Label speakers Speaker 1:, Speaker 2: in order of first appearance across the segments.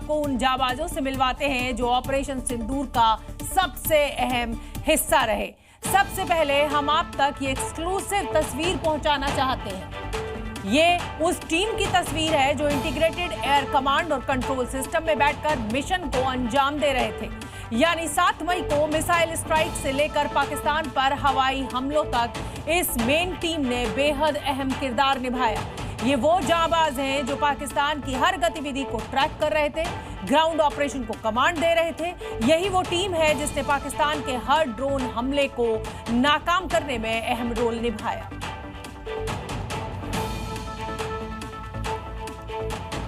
Speaker 1: आपको उन जाबाजों से मिलवाते हैं जो ऑपरेशन सिंदूर का सबसे अहम हिस्सा रहे। सबसे पहले हम आप तक ये एक्सक्लूसिव तस्वीर पहुंचाना चाहते हैं। ये उस टीम की तस्वीर है जो इंटीग्रेटेड एयर कमांड और कंट्रोल सिस्टम में बैठकर मिशन को अंजाम दे रहे थे। यानी 7 मई को मिसाइल स्ट्राइक से लेकर पाकिस्तान पर हवाई हमलों तक इस मेन टीम ने बेहद अहम किरदार निभाया। ये वो जाबाज हैं जो पाकिस्तान की हर गतिविधि को ट्रैक कर रहे थे, ग्राउंड ऑपरेशन को कमांड दे रहे थे। यही वो टीम है जिसने पाकिस्तान के हर ड्रोन हमले को नाकाम करने में अहम रोल निभाया।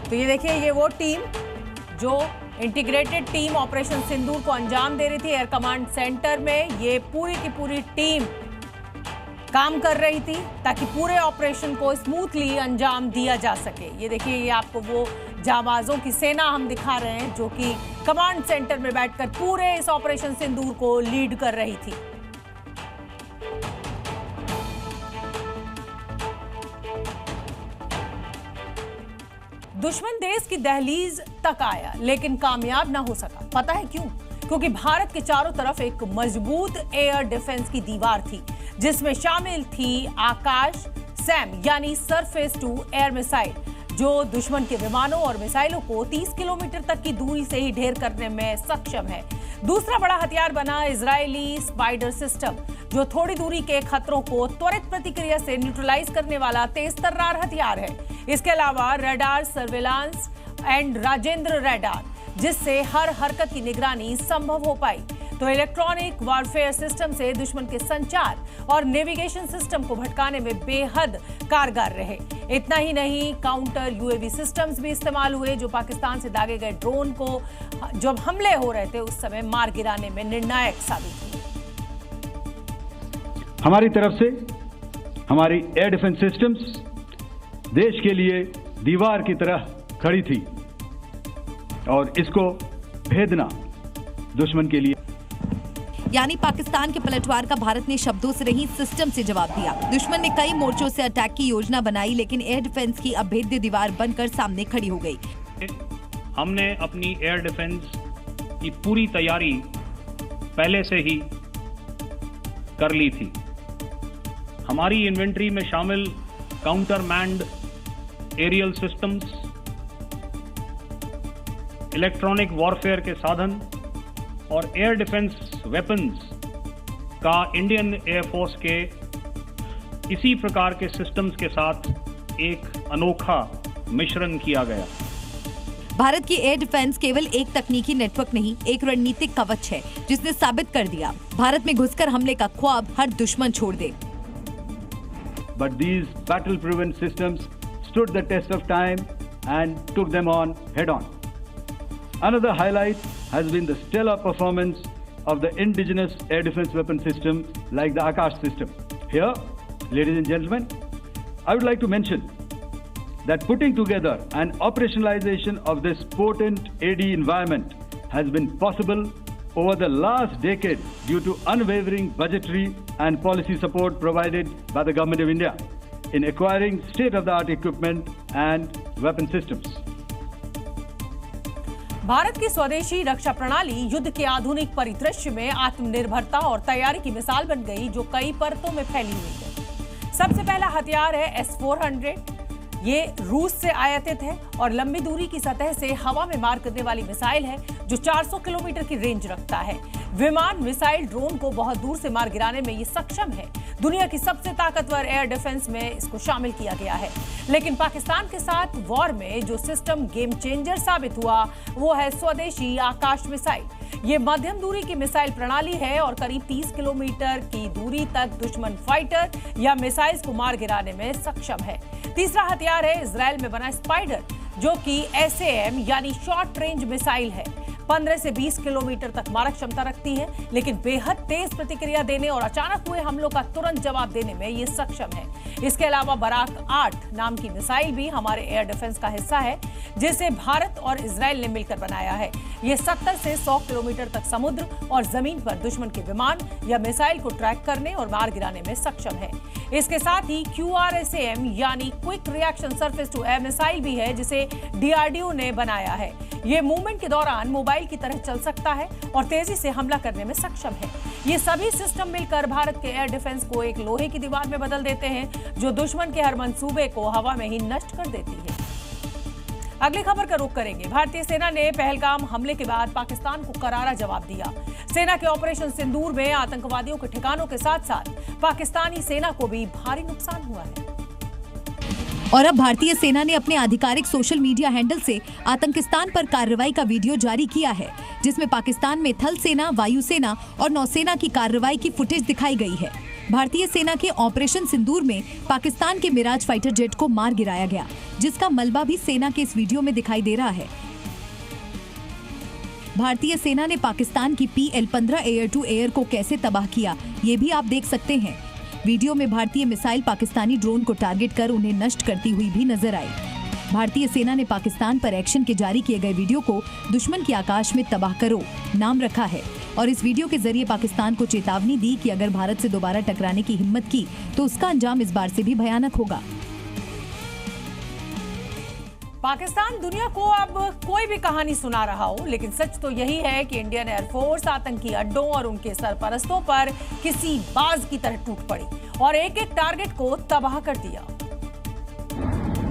Speaker 1: तो ये देखिए, ये वो टीम जो इंटीग्रेटेड टीम ऑपरेशन सिंदूर को अंजाम दे रही थी एयर कमांड सेंटर में। ये पूरी की पूरी टीम काम कर रही थी ताकि पूरे ऑपरेशन को स्मूथली अंजाम दिया जा सके। ये देखिए, ये आपको वो जाबाजों की सेना हम दिखा रहे हैं जो कि कमांड सेंटर में बैठकर पूरे इस ऑपरेशन सिंदूर को लीड कर रही थी। दुश्मन देश की दहलीज तक आया लेकिन कामयाब ना हो सका। पता है क्यों? क्योंकि भारत के चारों तरफ एक मजबूत एयर डिफेंस की दीवार थी जिसमें शामिल थी आकाश सैम यानी सरफेस टू एयर मिसाइल, जो दुश्मन के विमानों और मिसाइलों को 30 किलोमीटर तक की दूरी से ही ढेर करने में सक्षम है। दूसरा बड़ा हथियार बना इजरायली स्पाइडर सिस्टम, जो थोड़ी दूरी के खतरों को त्वरित प्रतिक्रिया से न्यूट्रलाइज करने वाला तेज तर्रार हथियार है। इसके अलावा radar surveillance and Rajendra radar, जिससे हर हरकत की निगरानी संभव हो पाई। तो इलेक्ट्रॉनिक वॉरफेयर सिस्टम से दुश्मन के संचार और नेविगेशन सिस्टम को भटकाने में बेहद कारगर रहे। इतना ही नहीं, काउंटर यूएवी सिस्टम्स भी इस्तेमाल हुए जो पाकिस्तान से दागे गए ड्रोन को जब हमले हो रहे थे उस समय मार गिराने में निर्णायक साबित हुए।
Speaker 2: हमारी तरफ से हमारी एयर डिफेंस सिस्टम्स देश के लिए दीवार की तरह खड़ी थी और इसको भेदना दुश्मन के लिए।
Speaker 3: यानी पाकिस्तान के पलटवार का भारत ने शब्दों से नहीं सिस्टम से जवाब दिया। दुश्मन ने कई मोर्चों से अटैक की योजना बनाई लेकिन एयर डिफेंस की अभेद्य दीवार बनकर सामने खड़ी हो गई।
Speaker 4: हमने अपनी एयर डिफेंस की पूरी तैयारी पहले से ही कर ली थी। हमारी इन्वेंट्री में शामिल counter manned aerial systems, electronic warfare के साधन और एयर डिफेंस वेपन्स का इंडियन एयरफोर्स के इसी प्रकार के सिस्टम्स के साथ एक अनोखा मिश्रण किया गया।
Speaker 3: भारत की एयर डिफेंस केवल एक तकनीकी नेटवर्क नहीं, एक रणनीतिक कवच है जिसने साबित कर दिया भारत में घुसकर हमले का ख्वाब हर दुश्मन छोड़ दे।
Speaker 2: But these battle-proven systems stood the test of time and took them on head-on. Another highlight has been the stellar performance of the indigenous air defense weapon system like the Akash system. Here, ladies and gentlemen, I would like to mention that putting together and operationalization of this potent AD environment has been possible over the last decade due to unwavering budgetary and policy support provided by the Government of India in acquiring state-of-the-art equipment and weapon systems.
Speaker 1: Bharat की स्वदेशी रक्षा प्रणाली युद्ध के आधुनिक परिदृश्य में आत्मनिर्भरता और तैयारी की मिसाल बन गई जो कई परतों में फैली हुई है। सबसे पहला हथियार है S-400। ये रूस से आयातित है और लंबी दूरी की सतह से हवा में मार करने वाली मिसाइल है जो 400 किलोमीटर की रेंज रखता है। विमान, मिसाइल, ड्रोन को बहुत दूर से मार गिराने में ये सक्षम है। दुनिया की सबसे ताकतवर एयर डिफेंस में इसको शामिल किया गया है। लेकिन पाकिस्तान के साथ वॉर में जो सिस्टम गेम चेंजर साबित हुआ वो है स्वदेशी आकाश मिसाइल। ये मध्यम दूरी की मिसाइल प्रणाली है और करीब 30 किलोमीटर की दूरी तक दुश्मन फाइटर या मिसाइल्स को मार गिराने में सक्षम है। तीसरा हथियार है इजराइल में बना स्पाइडर, जो कि SAM यानी शॉर्ट रेंज मिसाइल है। 15 से 20 किलोमीटर तक मारक क्षमता रखती है लेकिन बेहद तेज प्रतिक्रिया देने और अचानक हुए हमलों का तुरंत जवाब देने में ये सक्षम है। इसके अलावा बराक 8 नाम की मिसाइल भी हमारे एयर डिफेंस का हिस्सा है जिसे भारत और इजराइल ने मिलकर बनाया है। ये 70 से 100 किलोमीटर तक समुद्र और जमीन पर दुश्मन के विमान या मिसाइल को ट्रैक करने और मार गिराने में सक्षम है। इसके साथ ही QRSAM यानी quick reaction surface to air missile भी है, जिसे DRDO ने बनाया है। ये मूवमेंट के दौरान मोबाइल की तरह चल सकता है और तेजी से हमला करने में सक्षम है। ये सभी सिस्टम मिलकर भारत के एयर डिफेंस को एक लोहे की दीवार में बदल देते हैं, जो दुश्मन के हर मंसूबे को हवा में ही नष्ट कर देती है। अगली खबर का रुख करेंगे। भारतीय सेना ने पहलगाम हमले के बाद पाकिस्तान को करारा जवाब दिया। सेना के ऑपरेशन सिंदूर में आतंकवादियों के ठिकानों के साथ साथ पाकिस्तानी सेना को भी भारी नुकसान हुआ है।
Speaker 3: और अब भारतीय सेना ने अपने आधिकारिक सोशल मीडिया हैंडल से आतंकिस्तान पर कार्रवाई का वीडियो जारी किया है, जिसमें पाकिस्तान में थल सेना, वायुसेना और नौसेना की कार्रवाई की फुटेज दिखाई गई है। भारतीय सेना के ऑपरेशन सिंदूर में पाकिस्तान के मिराज फाइटर जेट को मार गिराया गया, जिसका मलबा भी सेना के इस वीडियो में दिखाई दे रहा है। भारतीय सेना ने पाकिस्तान की PL-15 एयर टू एयर को कैसे तबाह किया, ये भी आप देख सकते हैं। वीडियो में भारतीय मिसाइल पाकिस्तानी ड्रोन को टारगेट कर उन्हें नष्ट करती हुई भी नजर आई। भारतीय सेना ने पाकिस्तान पर एक्शन के जारी किए गए वीडियो को दुश्मन के आकाश में तबाह करो नाम रखा है और इस वीडियो के जरिए पाकिस्तान को चेतावनी दी कि अगर भारत से दोबारा टकराने की हिम्मत की तो उसका अंजाम इस बार से भी भयानक होगा।
Speaker 1: पाकिस्तान दुनिया को अब कोई भी कहानी सुना रहा हो, लेकिन सच तो यही है कि इंडियन एयरफोर्स आतंकी अड्डों और उनके सरपरस्तों पर किसी बाज की तरह टूट पड़ी और एक एक टारगेट को तबाह कर दिया।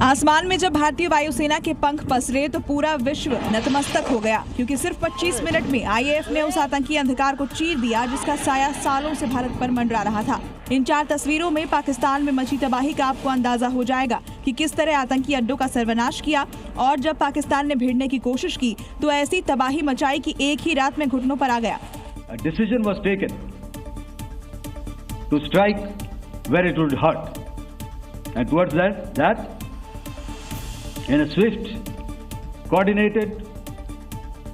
Speaker 5: आसमान में जब भारतीय वायुसेना के पंख पसरे तो पूरा विश्व नतमस्तक हो गया, क्योंकि सिर्फ 25 मिनट में IAF ने उस आतंकी अंधकार को चीर दिया जिसका साया सालों से भारत पर मंडरा रहा था। इन 4 तस्वीरों में पाकिस्तान में मची तबाही का आपको अंदाजा हो जाएगा कि किस तरह आतंकी अड्डों का सर्वनाश किया और जब पाकिस्तान ने भिड़ने की कोशिश की तो ऐसी तबाही मचाई कि एक ही रात में घुटनों पर आ गया।
Speaker 2: Decision was taken to strike where it would hurt, and towards that in a swift, coordinated,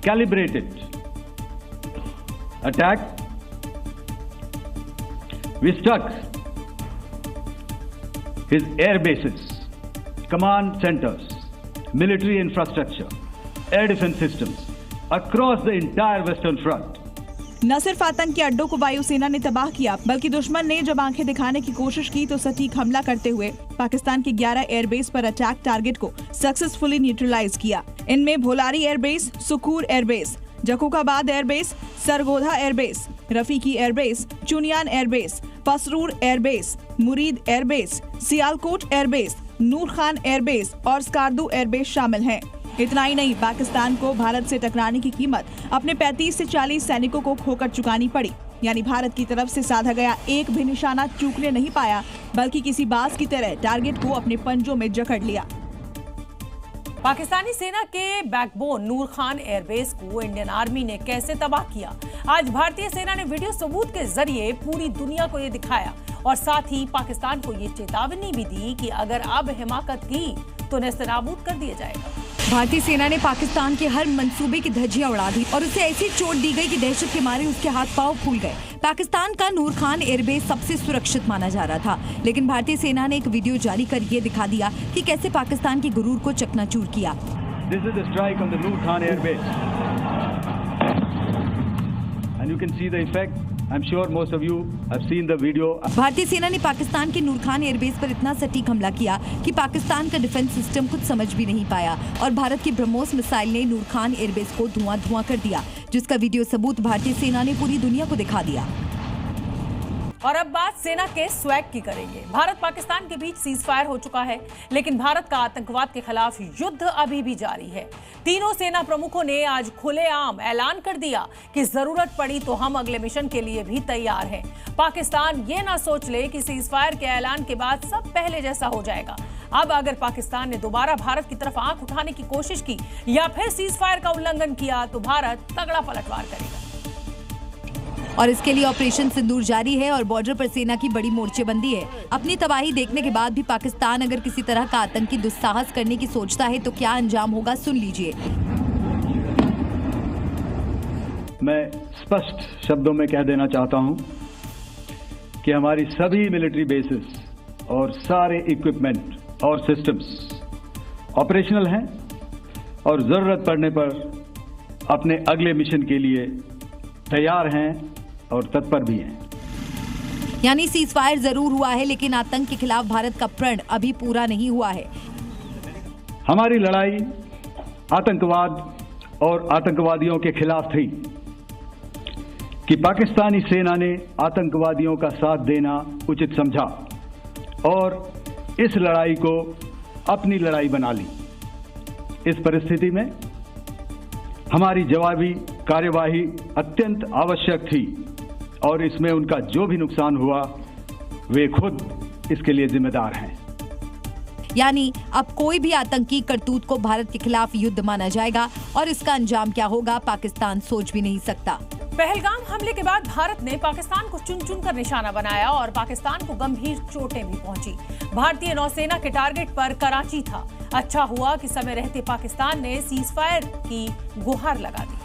Speaker 2: calibrated attack, we struck his air bases, command centers, military infrastructure, air defense systems across the entire Western Front.
Speaker 5: न सिर्फ आतंकी अड्डों को वायुसेना ने तबाह किया, बल्कि दुश्मन ने जब आंखें दिखाने की कोशिश की तो सटीक हमला करते हुए पाकिस्तान के 11 एयरबेस पर अटैक टारगेट को सक्सेसफुली न्यूट्रलाइज किया। इनमें Bholari airbase, Sukkur airbase, Jacobabad airbase, Sargodha airbase, Rafiqui airbase, Chunian airbase, Pasrur airbase, Murid airbase, Sialkot airbase, Nur Khan airbase और स्कार्दू एयरबेस शामिल हैं। इतना ही नहीं, पाकिस्तान को भारत से टकराने की कीमत अपने 35 से 40 सैनिकों को खोकर चुकानी पड़ी। यानी भारत की तरफ से साधा गया एक भी निशाना चूकने नहीं पाया, बल्कि किसी बाज की तरह टारगेट को अपने पंजों में जकड़ लिया।
Speaker 1: पाकिस्तानी सेना के बैकबोन नूर खान एयरबेस को इंडियन आर्मी ने कैसे तबाह किया, आज भारतीय सेना ने वीडियो सबूत के जरिए पूरी दुनिया को ये दिखाया और साथ ही पाकिस्तान को ये चेतावनी भी दी कि अगर अब हिमाकत की तो नेस्तनाबूद कर दिया जाएगा।
Speaker 3: भारतीय सेना ने पाकिस्तान के हर मंसूबे की धज्जियां उड़ा दी और उसे ऐसी चोट दी गई कि दहशत के मारे उसके हाथ पांव फूल गए। पाकिस्तान का नूर खान एयरबेस सबसे सुरक्षित माना जा रहा था, लेकिन भारतीय सेना ने एक वीडियो जारी कर ये दिखा दिया कि कैसे पाकिस्तान के गुरूर को चकनाचूर किया।
Speaker 2: This is the strike on the Noor Khan Air Base, and you can see the effect. I'm sure most of you have seen the video.
Speaker 3: भारतीय सेना ने पाकिस्तान के नूर खान एयरबेस पर इतना सटीक हमला किया कि पाकिस्तान का डिफेंस सिस्टम खुद समझ भी नहीं पाया और भारत की ब्रह्मोस मिसाइल ने नूर खान एयरबेस को धुआं कर दिया, जिसका वीडियो सबूत भारतीय सेना ने पूरी दुनिया को दिखा दिया।
Speaker 1: और अब बात सेना के स्वैग की करेंगे। भारत पाकिस्तान के बीच सीज फायर हो चुका है, लेकिन भारत का आतंकवाद के खिलाफ युद्ध अभी भी जारी है। तीनों सेना प्रमुखों ने आज खुलेआम ऐलान कर दिया कि जरूरत पड़ी तो हम अगले मिशन के लिए भी तैयार हैं। पाकिस्तान ये ना सोच ले कि सीज फायर के ऐलान के बाद सब पहले जैसा हो जाएगा। अब अगर पाकिस्तान ने दोबारा भारत की तरफ आंख उठाने की कोशिश की या फिर सीज फायर का उल्लंघन किया तो भारत तगड़ा पलटवार करेगा।
Speaker 3: और इसके लिए ऑपरेशन सिंदूर जारी है और बॉर्डर पर सेना की बड़ी मोर्चेबंदी है। अपनी तबाही देखने के बाद भी पाकिस्तान अगर किसी तरह का आतंकी दुस्साहस करने की सोचता है तो क्या अंजाम होगा, सुन लीजिए।
Speaker 2: मैं स्पष्ट शब्दों में कह देना चाहता हूं कि हमारी सभी मिलिट्री बेसिस और सारे इक्विपमेंट और सिस्टम्स ऑपरेशनल हैं और जरूरत पड़ने पर अपने अगले मिशन के लिए तैयार हैं और तत्पर भी हैं।
Speaker 3: यानी सीज फायर जरूर हुआ है, लेकिन आतंक के खिलाफ भारत का प्रण अभी पूरा नहीं हुआ है।
Speaker 2: हमारी लड़ाई आतंकवाद और आतंकवादियों के खिलाफ थी कि पाकिस्तानी सेना ने आतंकवादियों का साथ देना उचित समझा और इस लड़ाई को अपनी लड़ाई बना ली। इस परिस्थिति में हमारी जवाबी कार्यवाही अत्यंत आवश्यक थी और इसमें उनका जो भी नुकसान हुआ वे खुद इसके लिए जिम्मेदार हैं।
Speaker 3: यानी अब कोई भी आतंकी करतूत को भारत के खिलाफ युद्ध माना जाएगा और इसका अंजाम क्या होगा पाकिस्तान सोच भी नहीं सकता।
Speaker 1: पहलगाम हमले के बाद भारत ने पाकिस्तान को चुन चुन कर निशाना बनाया और पाकिस्तान को गंभीर चोटें भी पहुंची। भारतीय नौसेना के टारगेट पर कराची था। अच्छा हुआ कि समय रहते पाकिस्तान ने सीज फायर की गुहार लगा दी,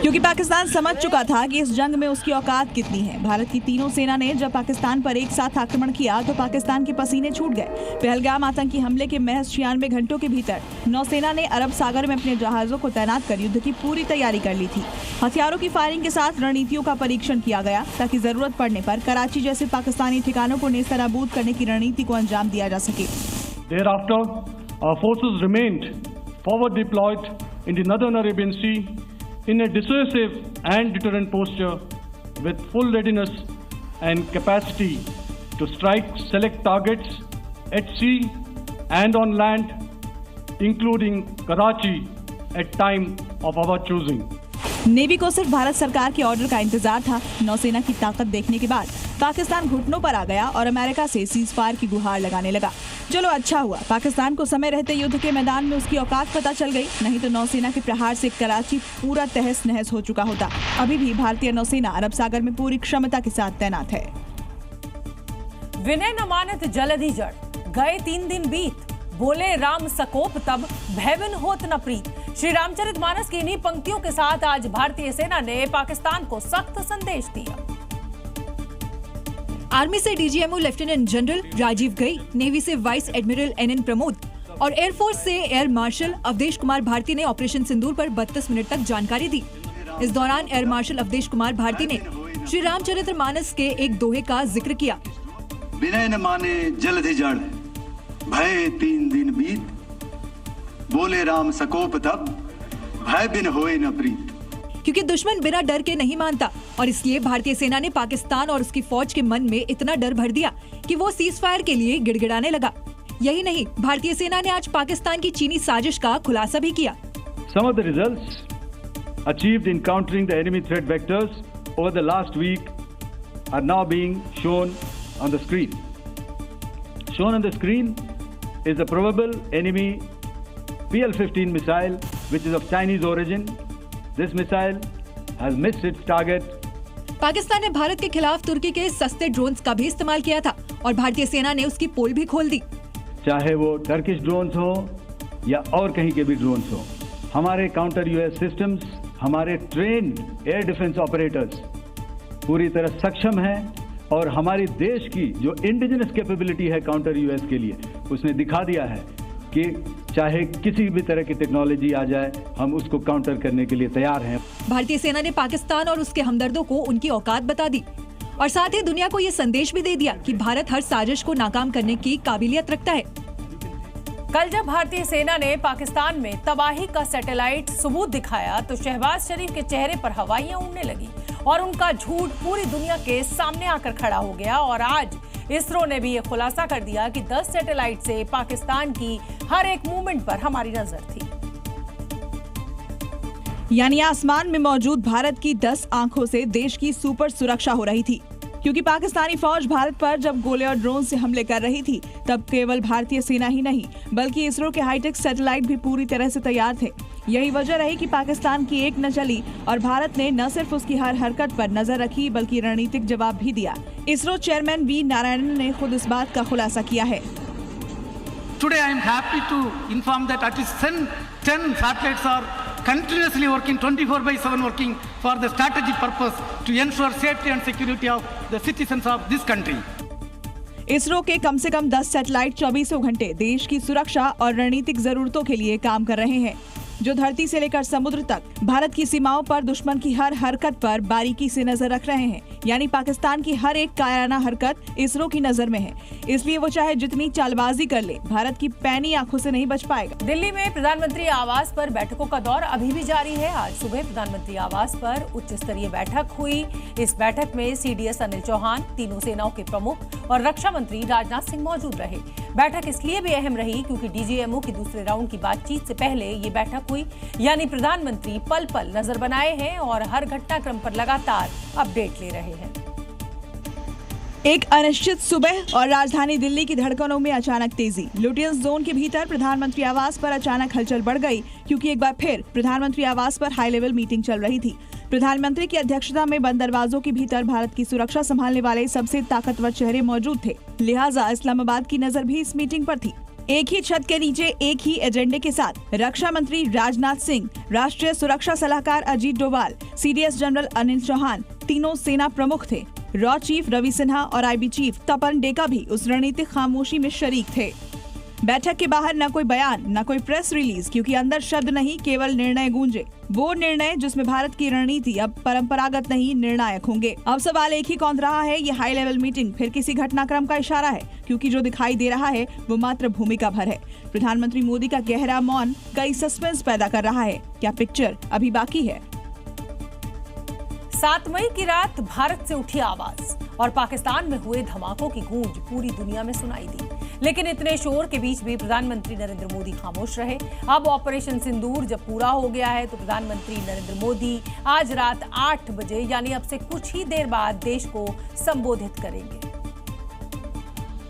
Speaker 5: क्योंकि पाकिस्तान समझ चुका था कि इस जंग में उसकी औकात कितनी है। भारत की तीनों सेना ने जब पाकिस्तान पर एक साथ आक्रमण किया तो पाकिस्तान के पसीने छूट गए। पहलगाम आतंकी हमले के महज 96 घंटों के भीतर नौसेना ने अरब सागर में अपने जहाजों को तैनात कर युद्ध की पूरी तैयारी कर ली थी। हथियारों की फायरिंग के साथ रणनीतियों का परीक्षण किया गया ताकि जरूरत पड़ने पर कराची जैसे पाकिस्तानी ठिकानों को नेस्तनाबूद करने की रणनीति को अंजाम दिया जा सके।
Speaker 6: Thereafter, our forces remained forward deployed in the northern Arabian Sea in a dissuasive and deterrent posture with full readiness and capacity to strike select targets at sea and on land, including Karachi at time of our choosing.
Speaker 5: Navy को सिर्फ भारत सरकार के order का इंतजार था। नौसेना की ताकत देखने के बाद पाकिस्तान घुटनों पर आ गया और अमेरिका से सीज फायर की गुहार लगाने लगा। चलो अच्छा हुआ पाकिस्तान को समय रहते युद्ध के मैदान में उसकी औकात पता चल गई, नहीं तो नौसेना के प्रहार से कराची पूरा तहस नहस हो चुका होता। अभी भी भारतीय नौसेना अरब सागर में पूरी क्षमता के साथ तैनात है।
Speaker 1: विनय न मानत जलधि जड़, गए 3 दिन बीत, बोले राम सकोप तब, भयबिन होत न प्रीत। श्री रामचरितमानस की इन्हीं पंक्तियों के साथ आज भारतीय सेना ने पाकिस्तान को सख्त संदेश दिया।
Speaker 3: आर्मी से डीजीएमओ लेफ्टिनेंट जनरल राजीव गई, नेवी से वाइस एडमिरल एनएन प्रमोद और एयरफोर्स से एयर मार्शल अवधेश कुमार भारती ने ऑपरेशन सिंदूर पर 32 मिनट तक जानकारी दी। इस दौरान एयर मार्शल अवधेश कुमार भारती ने श्री रामचरितमानस के एक दोहे का जिक्र किया।
Speaker 7: विनय न माने जलधि जड़, भय 3 दिन बीत, बोले राम सकोप तब, भय बिन होए न प्रीत।
Speaker 3: क्योंकि दुश्मन बिना डर के नहीं मानता और इसलिए भारतीय सेना ने पाकिस्तान और उसकी फौज के मन में इतना डर भर दिया कि वो सीज फायर के लिए गिड़गिड़ाने लगा। यही नहीं, भारतीय सेना ने आज पाकिस्तान की चीनी साजिश का खुलासा भी किया।
Speaker 2: Some of the results achieved in countering the enemy threat vectors over the last week are now being shown on the screen. Shown on the screen is a probable enemy PL-15 missile which is of Chinese origin. This missile has missed its target.
Speaker 3: Pakistan ने भारत के खिलाफ तुर्की के सस्ते drones का भी इस्तेमाल किया था और भारतीय सेना ने उसकी पोल भी खोल दी।
Speaker 2: चाहे वो टर्किश ड्रोन्स हो या और कहीं के भी ड्रोन्स हो, हमारे काउंटर यूएस सिस्टम्स, हमारे ट्रेन्ड एयर डिफेंस ऑपरेटर्स पूरी तरह सक्षम हैं और हमारी देश की जो इंडिजिनस कैपेबिलिटी है काउंटर यूएस के लिए, उसने दिखा दिया है कि चाहे किसी भी तरह की टेक्नोलॉजी आ जाए, हम उसको काउंटर करने के लिए तैयार हैं।
Speaker 3: भारतीय सेना ने पाकिस्तान और उसके हमदर्दों को उनकी औकात बता दी और साथ ही दुनिया को ये संदेश भी दे दिया कि भारत हर साजिश को नाकाम करने की काबिलियत रखता है।
Speaker 1: कल जब भारतीय सेना ने पाकिस्तान में तबाही का सैटेलाइट सबूत दिखाया तो शहबाज शरीफ के चेहरे पर हवाइयां उड़ने लगी और उनका झूठ पूरी दुनिया के सामने आकर खड़ा हो गया। और आज इसरो ने भी ये खुलासा कर दिया कि 10 सैटेलाइट से पाकिस्तान की हर एक मूवमेंट पर हमारी नजर थी।
Speaker 5: यानी आसमान में मौजूद भारत की 10 आंखों से देश की सुपर सुरक्षा हो रही थी, क्योंकि पाकिस्तानी फौज भारत पर जब गोले और ड्रोन से हमले कर रही थी तब केवल भारतीय सेना ही नहीं बल्कि इसरो के हाईटेक सैटेलाइट भी पूरी तरह से तैयार थे। यही वजह रही कि पाकिस्तान की एक न चली और भारत ने न सिर्फ उसकी हर हरकत पर नजर रखी बल्कि रणनीतिक जवाब भी दिया। इसरो चेयरमैन वी नारायणन ने खुद इस बात का खुलासा किया है।
Speaker 8: Today I am happy to inform that at least 10 satellites are continuously working, 24/7 working for the strategic purpose to ensure safety and security of the citizens of this country.
Speaker 5: ISRO के कम से कम 10 सैटेलाइट 24 घंटे देश की सुरक्षा और रणनीतिक जरूरतों के लिए काम कर रहे हैं। जो धरती से लेकर समुद्र तक भारत की सीमाओं पर दुश्मन की हर हरकत पर बारीकी से नजर रख रहे हैं। यानी पाकिस्तान की हर एक कायराना हरकत इसरो की नजर में है, इसलिए वो चाहे जितनी चालबाजी कर ले, भारत की पैनी आंखों से नहीं बच पाएगा।
Speaker 1: दिल्ली में प्रधानमंत्री आवास पर बैठकों का दौर अभी भी जारी है। आज सुबह प्रधानमंत्री आवास पर उच्च स्तरीय बैठक हुई। इस बैठक में सीडीएस अनिल चौहान, तीनों सेनाओं के प्रमुख और रक्षा मंत्री राजनाथ सिंह मौजूद रहे। बैठक इसलिए भी अहम रही क्योंकि डीजीएमओ की दूसरे राउंड की बातचीत से पहले ये बैठक हुई, यानी प्रधानमंत्री पल पल नजर बनाए हैं और हर घटनाक्रम पर लगातार अपडेट ले रहे हैं।
Speaker 5: एक अनिश्चित सुबह और राजधानी दिल्ली की धड़कनों में अचानक तेजी। लुटियंस जोन के भीतर प्रधानमंत्री आवास पर अचानक हलचल बढ़ गई क्योंकि एक बार फिर प्रधानमंत्री आवास पर हाई लेवल मीटिंग चल रही थी। प्रधानमंत्री की अध्यक्षता में बंद दरवाजों के भीतर भारत की सुरक्षा संभालने वाले सबसे ताकतवर चेहरे मौजूद थे, लिहाजा इस्लामाबाद की नजर भी इस मीटिंग पर थी। एक ही छत के नीचे एक ही एजेंडे के साथ रक्षा मंत्री राजनाथ सिंह, राष्ट्रीय सुरक्षा सलाहकार अजीत डोभाल, सीडीएस जनरल अनिल चौहान, तीनों सेना प्रमुख थे। रॉ चीफ रवि सिन्हा और आईबी चीफ तपन डेका भी उस रणनीतिक खामोशी में शरीक थे। बैठक के बाहर न कोई बयान, न कोई प्रेस रिलीज, क्योंकि अंदर शब्द नहीं, केवल निर्णय गूंजे। वो निर्णय जिसमें भारत की रणनीति अब परंपरागत नहीं, निर्णायक होंगे। अब सवाल एक ही कौन रहा है, ये हाई लेवल मीटिंग फिर किसी घटनाक्रम का इशारा है? क्योंकि जो दिखाई दे रहा है वो मात्र भूमिका भर है। प्रधानमंत्री मोदी का गहरा मौन कई सस्पेंस पैदा कर रहा है। क्या पिक्चर अभी बाकी है?
Speaker 1: 7 मई की रात भारत से उठी आवाज और पाकिस्तान में हुए धमाकों की गूंज पूरी दुनिया में सुनाई दी। लेकिन इतने शोर के बीच भी प्रधानमंत्री नरेंद्र मोदी खामोश रहे। अब ऑपरेशन सिंदूर जब पूरा हो गया है तो प्रधानमंत्री नरेंद्र मोदी आज रात 8 बजे यानी अब से कुछ ही देर बाद देश को संबोधित करेंगे।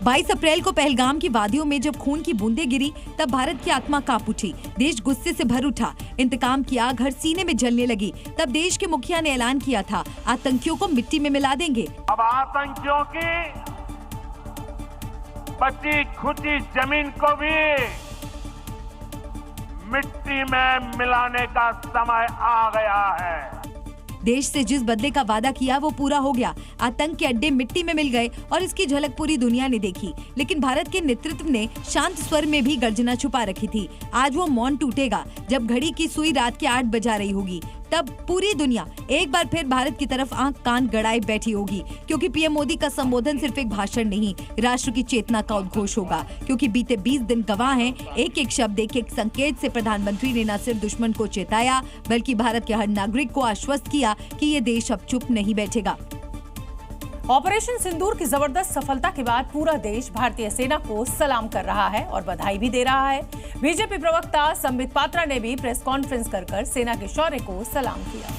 Speaker 3: 22 अप्रैल को पहलगाम की वादियों में जब खून की बूंदें गिरी तब भारत की आत्मा कांप उठी। देश गुस्से से भर उठा, इंतकाम की आग हर सीने में जलने लगी। तब देश के मुखिया ने ऐलान किया था, आतंकियों को मिट्टी में मिला देंगे।
Speaker 9: अब आतंकियों की बची खुची जमीन को भी मिट्टी में मिलाने का समय आ गया है।
Speaker 3: देश से जिस बदले का वादा किया वो पूरा हो गया। आतंक के अड्डे मिट्टी में मिल गए और इसकी झलक पूरी दुनिया ने देखी। लेकिन भारत के नेतृत्व ने शांत स्वर में भी गर्जना छुपा रखी थी। आज वो मौन टूटेगा जब घड़ी की सुई रात के 8 बजा रही होगी। तब पूरी दुनिया एक बार फिर भारत की तरफ आंख कान गड़ाए बैठी होगी, क्योंकि पीएम मोदी का संबोधन सिर्फ एक भाषण नहीं, राष्ट्र की चेतना का उद्घोष होगा। क्योंकि बीते 20 दिन गवाह हैं, एक एक शब्द, एक एक संकेत से प्रधानमंत्री ने न सिर्फ दुश्मन को चेताया बल्कि भारत के हर नागरिक को आश्वस्त किया कि ये देश अब चुप नहीं बैठेगा।
Speaker 1: ऑपरेशन सिंदूर की जबरदस्त सफलता के बाद पूरा देश भारतीय सेना को सलाम कर रहा है और बधाई भी दे रहा है। बीजेपी प्रवक्ता संबित पात्रा ने भी प्रेस कॉन्फ्रेंस कर सेना के शौर्य को सलाम किया।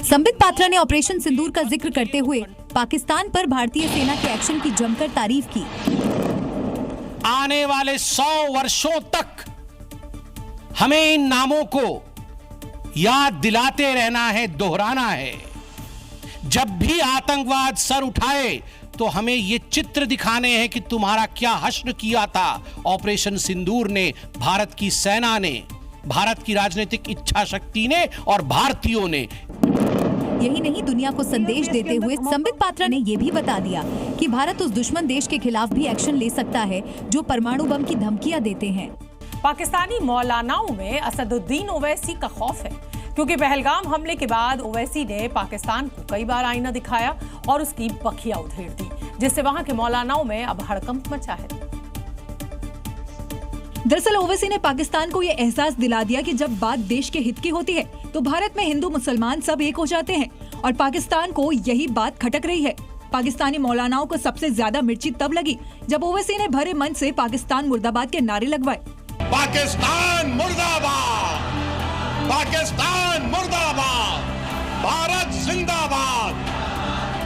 Speaker 3: संबित पात्रा ने ऑपरेशन सिंदूर का जिक्र करते हुए पाकिस्तान पर भारतीय सेना के एक्शन की जमकर तारीफ की।
Speaker 10: आने वाले 100 वर्षों तक हमें इन नामों को याद दिलाते रहना है, दोहराना है। जब भी आतंकवाद सर उठाए तो हमें ये चित्र दिखाने हैं कि तुम्हारा क्या हश्र किया था ऑपरेशन सिंदूर ने, भारत की सेना ने, भारत की राजनीतिक इच्छा शक्ति ने और भारतीयों ने।
Speaker 3: यही नहीं, दुनिया को संदेश देते हुए संबित पात्रा ने यह भी बता दिया कि भारत उस दुश्मन देश के खिलाफ भी एक्शन ले सकता है जो परमाणु बम की धमकियां देते हैं।
Speaker 1: पाकिस्तानी मौलानाओं में असदुद्दीन ओवैसी का खौफ है, क्योंकि पहलगाम हमले के बाद ओवैसी ने पाकिस्तान को कई बार आईना दिखाया और उसकी बखिया उधेड़ दी, जिससे वहां के मौलानाओं में अब हड़कंप मचा है।
Speaker 11: दरअसल ओवैसी ने पाकिस्तान को ये एहसास दिला दिया कि जब बात देश के हित की होती है तो भारत में हिंदू मुसलमान सब एक हो जाते हैं, और पाकिस्तान को यही बात खटक रही है। पाकिस्तानी मौलानाओं को सबसे ज्यादा मिर्ची तब लगी जब ओवैसी ने भरे मन से पाकिस्तान मुर्दाबाद के नारे लगवाए।
Speaker 10: पाकिस्तान मुर्दाबाद, पाकिस्तान मुर्दाबाद, भारत जिंदाबाद,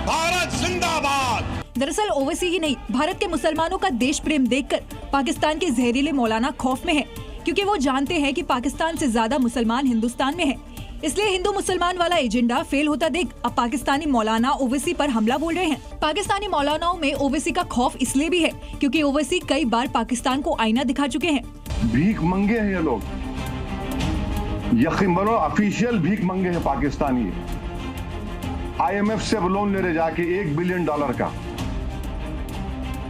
Speaker 10: भारत जिंदाबाद।
Speaker 11: दरअसल ओवैसी ही नहीं, भारत के मुसलमानों का देश प्रेम देखकर पाकिस्तान के जहरीले मौलाना खौफ में है, क्योंकि वो जानते हैं कि पाकिस्तान से ज्यादा मुसलमान हिंदुस्तान में हैं। इसलिए हिंदू मुसलमान वाला एजेंडा फेल होता देख अब पाकिस्तानी मौलाना ओवैसी पर हमला बोल रहे हैं। पाकिस्तानी मौलानाओं में ओवैसी का खौफ इसलिए भी है क्योंकि ओवैसी कई बार पाकिस्तान को आईना दिखा चुके हैं।
Speaker 12: भीख मंगे हैं ये लोग, यकीन बनो ऑफिशियल भीख मंगे हैं पाकिस्तानी। IMF से लोन ले रहे जाके $1 बिलियन का,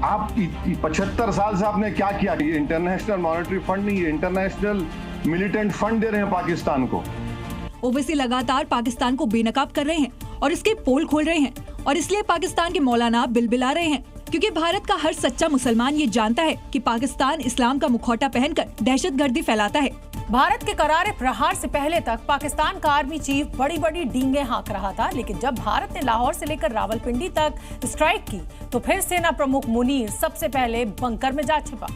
Speaker 12: आप 75 साल से आपने क्या किया? ये इंटरनेशनल मॉनेटरी फंड नहीं, ये इंटरनेशनल मिलिटेंट फंड दे रहे हैं पाकिस्तान को।
Speaker 11: ओवैसी लगातार पाकिस्तान को बेनकाब कर रहे हैं और इसके पोल खोल रहे हैं और इसलिए पाकिस्तान के मौलाना बिलबिला रहे हैं, क्योंकि भारत का हर सच्चा मुसलमान ये जानता है कि पाकिस्तान इस्लाम का मुखौटा पहनकर दहशतगर्दी फैलाता है।
Speaker 1: भारत के करारे प्रहार से पहले तक पाकिस्तान का आर्मी चीफ बड़ी बड़ी डींगे हाँक रहा था, लेकिन जब भारत ने लाहौर से लेकर रावलपिंडी तक स्ट्राइक की तो फिर सेना प्रमुख मुनीर सबसे पहले बंकर में जा छिपा।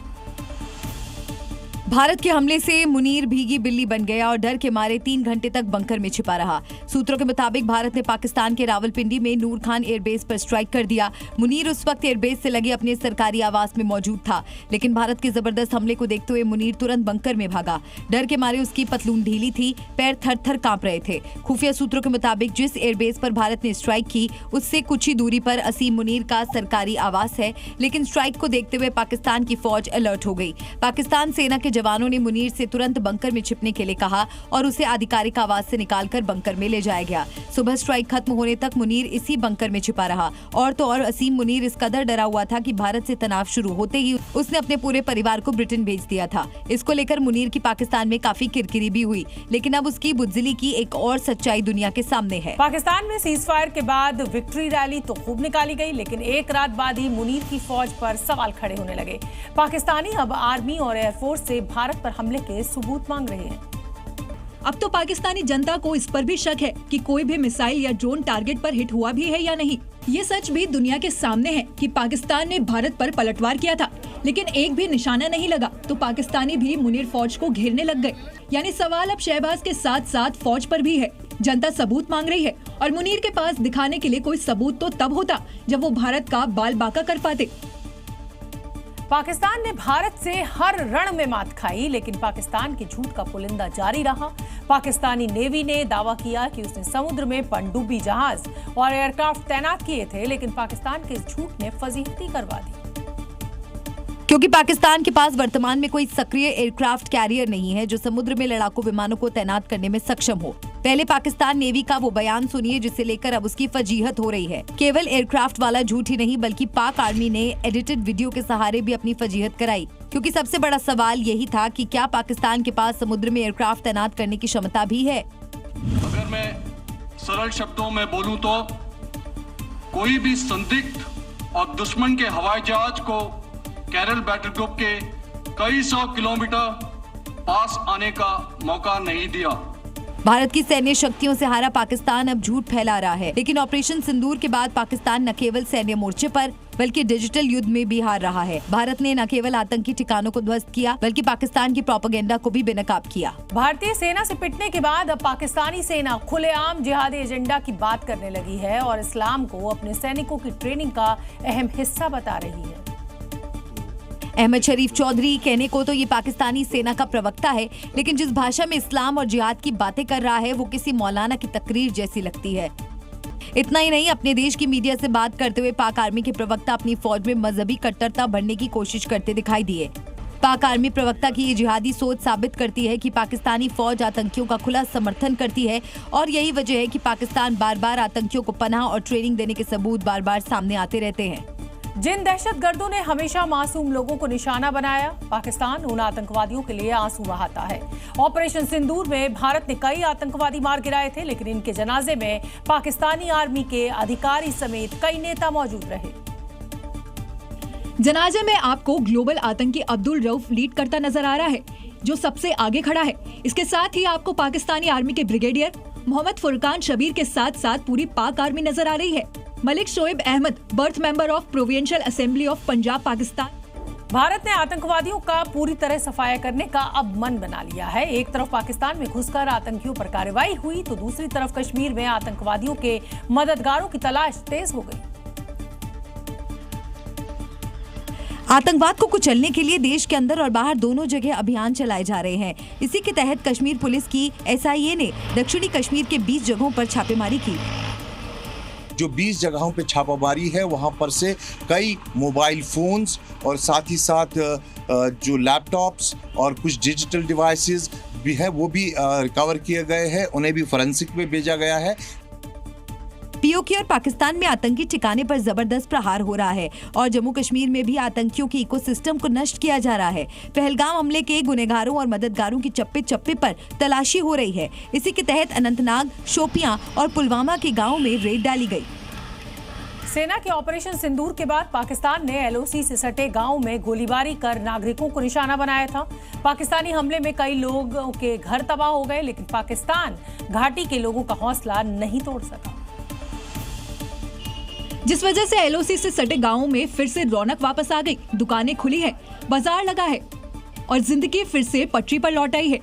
Speaker 3: भारत के हमले से मुनीर भीगी बिल्ली बन गया और डर के मारे 3 घंटे तक बंकर में छिपा रहा। सूत्रों के मुताबिक भारत ने पाकिस्तान के रावलपिंडी में नूर खान एयरबेस पर स्ट्राइक कर दिया। मुनीर उस वक्त एयरबेस से लगे अपने सरकारी आवास में मौजूद था, लेकिन भारत के जबरदस्त हमले को देखते हुए मुनीर तुरंत बंकर में भागा। डर के मारे उसकी पतलून ढीली थी, पैर थर थर कांप रहे थे। खुफिया सूत्रों के मुताबिक जिस एयरबेस पर भारत ने स्ट्राइक की उससे कुछ ही दूरी पर असीम मुनीर का सरकारी आवास है, लेकिन स्ट्राइक को देखते हुए पाकिस्तान की फौज अलर्ट हो गई। पाकिस्तान सेना के जवानों ने मुनीर से तुरंत बंकर में छिपने के लिए कहा और उसे आधिकारिक आवास से निकालकर बंकर में ले जाया गया। सुबह स्ट्राइक खत्म होने तक मुनीर इसी बंकर में छिपा रहा। और तो और असीम मुनीर इस कदर डरा हुआ था कि भारत से तनाव शुरू होते ही उसने अपने पूरे परिवार को ब्रिटेन भेज दिया था। इसको लेकर मुनीर की पाकिस्तान में काफी किरकिरी भी हुई, लेकिन अब उसकी बुज़दिली की एक और सच्चाई दुनिया के सामने है।
Speaker 1: पाकिस्तान में सीज फायर के बाद विक्ट्री रैली तो खूब निकाली गई, लेकिन एक रात बाद ही मुनीर की फौज पर सवाल खड़े होने लगे। पाकिस्तानी अब आर्मी और एयरफोर्स से भारत पर हमले के सबूत मांग रहे हैं।
Speaker 11: अब तो पाकिस्तानी जनता को इस पर भी शक है कि कोई भी मिसाइल या ड्रोन टारगेट पर हिट हुआ भी है या नहीं। ये सच भी दुनिया के सामने है कि पाकिस्तान ने भारत पर पलटवार किया था, लेकिन एक भी निशाना नहीं लगा तो पाकिस्तानी भी मुनीर फौज को घेरने लग गए। यानी सवाल अब शहबाज के साथ साथ फौज पर भी है। जनता सबूत मांग रही है और मुनीर के पास दिखाने के लिए कोई सबूत तो तब होता जब वो भारत का बाल बांका कर पाते।
Speaker 1: पाकिस्तान ने भारत से हर रण में मात खाई, लेकिन पाकिस्तान के झूठ का पुलिंदा जारी रहा। पाकिस्तानी नेवी ने दावा किया कि उसने समुद्र में पनडुब्बी जहाज और एयरक्राफ्ट तैनात किए थे, लेकिन पाकिस्तान के इस झूठ ने फजीहती करवा दी।
Speaker 3: क्योंकि पाकिस्तान के पास वर्तमान में कोई सक्रिय एयरक्राफ्ट कैरियर नहीं है जो समुद्र में लड़ाकू विमानों को तैनात करने में सक्षम हो। पहले पाकिस्तान नेवी का वो बयान सुनिए जिसे लेकर अब उसकी फजीहत हो रही है। केवल एयरक्राफ्ट वाला झूठ ही नहीं, बल्कि पाक आर्मी ने एडिटेड वीडियो के सहारे भी अपनी फजीहत कराई। क्योंकि सबसे बड़ा सवाल यही था कि क्या पाकिस्तान के पास समुद्र में एयरक्राफ्ट तैनात करने की क्षमता भी है।
Speaker 13: अगर मैं सरल शब्दों में बोलूं तो कोई भी संदिग्ध और दुश्मन के हवाई जहाज को कैरल बैटल ग्रुप के कई 100 किलोमीटर पास आने का मौका नहीं दिया।
Speaker 3: भारत की सैन्य शक्तियों से हारा पाकिस्तान अब झूठ फैला रहा है, लेकिन ऑपरेशन सिंदूर के बाद पाकिस्तान न केवल सैन्य मोर्चे पर बल्कि डिजिटल युद्ध में भी हार रहा है। भारत ने न केवल आतंकी ठिकानों को ध्वस्त किया बल्कि पाकिस्तान की प्रोपेगेंडा को भी बेनकाब किया।
Speaker 1: भारतीय सेना से पिटने के बाद अब पाकिस्तानी सेना खुलेआम जिहादी एजेंडा की बात करने लगी है और इस्लाम को अपने सैनिकों की ट्रेनिंग का अहम हिस्सा बता रही है।
Speaker 3: अहमद शरीफ चौधरी कहने को तो ये पाकिस्तानी सेना का प्रवक्ता है, लेकिन जिस भाषा में इस्लाम और जिहाद की बातें कर रहा है वो किसी मौलाना की तकरीर जैसी लगती है। इतना ही नहीं, अपने देश की मीडिया से बात करते हुए पाक आर्मी के प्रवक्ता अपनी फौज में मजहबी कट्टरता भरने की कोशिश करते दिखाई दिए। पाक आर्मी प्रवक्ता की ये जिहादी सोच साबित करती है कि पाकिस्तानी फौज आतंकियों का खुला समर्थन करती है और यही वजह है कि पाकिस्तान बार बार आतंकियों को पनाह और ट्रेनिंग देने के सबूत बार बार सामने आते रहते हैं।
Speaker 1: जिन दहशतगर्दों ने हमेशा मासूम लोगों को निशाना बनाया, पाकिस्तान उन आतंकवादियों के लिए आंसू बहाता है। ऑपरेशन सिंदूर में भारत ने कई आतंकवादी मार गिराए थे, लेकिन इनके जनाजे में पाकिस्तानी आर्मी के अधिकारी समेत कई नेता मौजूद रहे।
Speaker 11: जनाजे में आपको ग्लोबल आतंकी अब्दुल रऊफ लीड करता नजर आ रहा है, जो सबसे आगे खड़ा है। इसके साथ ही आपको पाकिस्तानी आर्मी के ब्रिगेडियर मोहम्मद फुरकान शबीर के साथ साथ पूरी पाक आर्मी नजर आ रही है। मलिक शोएब अहमद, बर्थ member of provincial assembly of Punjab, Pakistan.
Speaker 1: Bharat ने आतंकवादियों का पूरी तरह सफाया करने का अब मन बना लिया है। एक तरफ पाकिस्तान में घुसकर आतंकियों पर कार्रवाई हुई तो दूसरी तरफ कश्मीर में आतंकवादियों के मददगारों की तलाश तेज हो गई।
Speaker 3: आतंकवाद को कुचलने के लिए देश के अंदर और बाहर दोनों जगह अभियान चलाए जा रहे हैं। इसी के तहत कश्मीर पुलिस की SIA ने दक्षिणी कश्मीर के 20 जगहों पर छापेमारी की।
Speaker 14: जो 20 जगहों पे छापामारी है वहाँ पर से कई मोबाइल फोन्स और साथ ही साथ जो लैपटॉप्स और कुछ डिजिटल डिवाइसेस भी है वो भी रिकवर किए गए हैं, उन्हें भी फोरेंसिक में भेजा गया है।
Speaker 3: पीओके और पाकिस्तान में आतंकी ठिकाने पर जबरदस्त प्रहार हो रहा है और जम्मू कश्मीर में भी आतंकियों की इकोसिस्टम को नष्ट किया जा रहा है। पहलगाम हमले के गुनहगारों और मददगारों की चप्पे चप्पे पर तलाशी हो रही है। इसी के तहत अनंतनाग, शोपियां और पुलवामा के गाँव में रेड डाली गयी।
Speaker 1: सेना के ऑपरेशन सिंदूर के बाद पाकिस्तान ने एलओसी से सटे गांव में गोलीबारी कर नागरिकों को निशाना बनाया था। पाकिस्तानी हमले में कई लोगों के घर तबाह हो गए, लेकिन पाकिस्तान घाटी के लोगों का हौसला नहीं तोड़ सका,
Speaker 11: जिस वजह से एलओसी से सटे गांवों में फिर से रौनक वापस आ गई। दुकानें खुली है, बाजार लगा है और जिंदगी फिर से पटरी पर लौट आई है।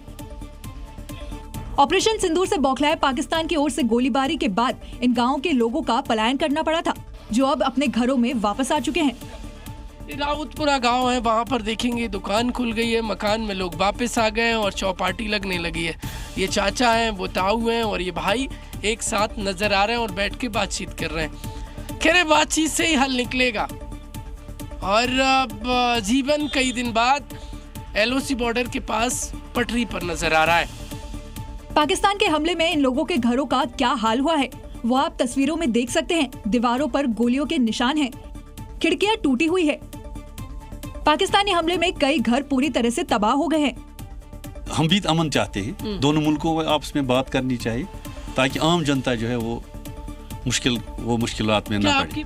Speaker 11: ऑपरेशन सिंदूर से बौखलाए पाकिस्तान की ओर से गोलीबारी के बाद इन गांवों के लोगों का पलायन करना पड़ा था, जो अब अपने घरों में वापस आ चुके हैं।
Speaker 15: रावतपुरा गांव है, वहां पर देखेंगे दुकान खुल गई है, मकान में लोग वापस आ गए हैं और चौपाटी लगने लगी है। ये चाचा हैं, वो ताऊ हैं और ये भाई एक साथ नजर आ रहे हैं और बैठ के बातचीत कर रहे हैं। खैर बातचीत से ही हल निकलेगा और अब जीवन कई दिन बाद एलओसी बॉर्डर के पास पटरी पर नजर आ रहा है।
Speaker 11: पाकिस्तान के हमले में इन लोगों के घरों का क्या हाल हुआ है वो आप तस्वीरों में देख सकते हैं। दीवारों पर गोलियों के निशान हैं, खिड़कियां टूटी हुई है। पाकिस्तानी हमले में कई घर पूरी तरह से तबाह हो गए हैं।
Speaker 16: हम भी अमन चाहते हैं, दोनों मुल्कों में आपस में बात करनी चाहिए ताकि आम जनता जो है वो मुश्किलात में न पड़े।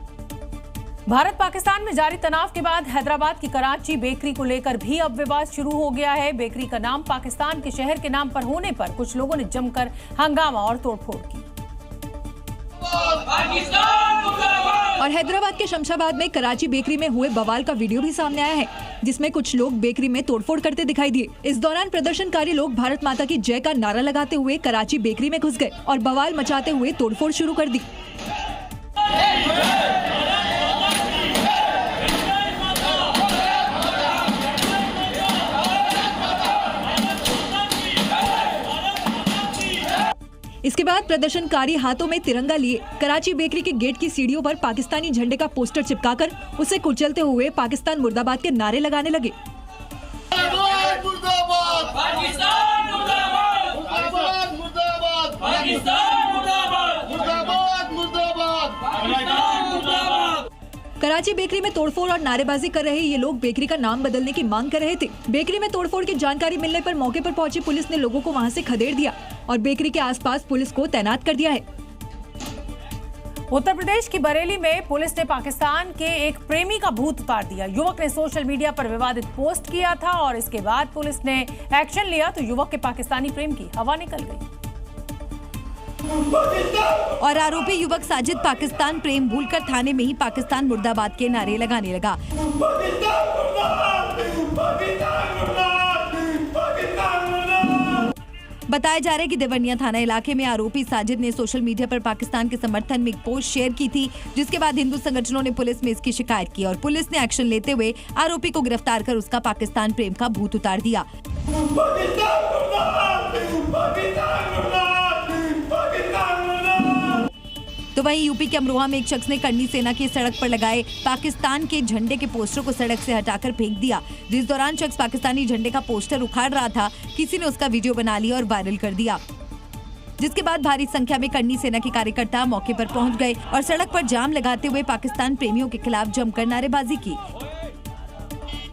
Speaker 1: भारत पाकिस्तान में जारी तनाव के बाद हैदराबाद की कराची बेकरी को लेकर भी अब विवाद शुरू हो गया है। बेकरी का नाम पाकिस्तान के शहर के नाम पर होने पर कुछ लोगों ने जमकर हंगामा और तोड़फोड़ की।
Speaker 11: और हैदराबाद के शमशाबाद में कराची बेकरी में हुए बवाल का वीडियो भी सामने आया है, जिसमें कुछ लोग बेकरी में तोड़फोड़ करते दिखाई दिए। इस दौरान प्रदर्शनकारी लोग भारत माता की जय का नारा लगाते हुए कराची बेकरी में घुस गए और बवाल मचाते हुए तोड़फोड़ शुरू कर दी। इसके बाद प्रदर्शनकारी हाथों में तिरंगा लिए कराची बेकरी के गेट की सीढ़ियों पर पाकिस्तानी झंडे का पोस्टर चिपकाकर उसे कुचलते हुए पाकिस्तान मुर्दाबाद के नारे लगाने लगे। कराची बेकरी में तोड़फोड़ और नारेबाजी कर रहे ये लोग बेकरी का नाम बदलने की मांग कर रहे थे। बेकरी में तोड़फोड़ की जानकारी मिलने पर मौके पर पहुंची पुलिस ने लोगों को वहां से खदेड़ दिया और बेकरी के आसपास पुलिस को तैनात कर दिया है।
Speaker 1: उत्तर प्रदेश की बरेली में पुलिस ने पाकिस्तान के एक प्रेमी का भूत उतार दिया। युवक ने सोशल मीडिया पर विवादित पोस्ट किया था और इसके बाद पुलिस ने एक्शन लिया तो युवक के पाकिस्तानी प्रेम की हवा निकल गई
Speaker 3: और आरोपी युवक साजिद पाकिस्तान प्रेम भूलकर थाने में ही पाकिस्तान मुर्दाबाद के नारे लगाने लगा। बताया जा रहा है कि देवनिया थाना इलाके में आरोपी साजिद ने सोशल मीडिया पर पाकिस्तान के समर्थन में एक पोस्ट शेयर की थी, जिसके बाद हिंदू संगठनों ने पुलिस में इसकी शिकायत की और पुलिस ने एक्शन लेते हुए आरोपी को गिरफ्तार कर उसका पाकिस्तान प्रेम का भूत उतार दिया। तो वहीं यूपी के अमरोहा में एक शख्स ने करनी सेना की सड़क पर लगाए पाकिस्तान के झंडे के पोस्टर को सड़क से हटाकर फेंक दिया। जिस दौरान शख्स पाकिस्तानी झंडे का पोस्टर उखाड़ रहा था, किसी ने उसका वीडियो बना लिया और वायरल कर दिया, जिसके बाद भारी संख्या में करनी सेना के कार्यकर्ता मौके पर पहुंच गए और सड़क पर जाम लगाते हुए पाकिस्तान प्रेमियों के खिलाफ जमकर नारेबाजी की।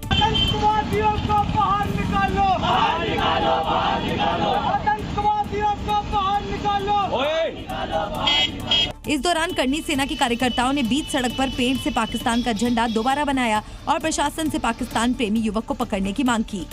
Speaker 17: आतंकवादियों को बाहर निकालो, बाहर निकालो, बाहर निकालो, आतंकवादियों को बाहर निकालो।
Speaker 3: इस दौरान करनी सेना के कार्यकर्ताओं ने बीच सड़क पर पेड़ से पाकिस्तान का झंडा दोबारा बनाया और प्रशासन से पाकिस्तान प्रेमी युवक को पकड़ने की मांग की।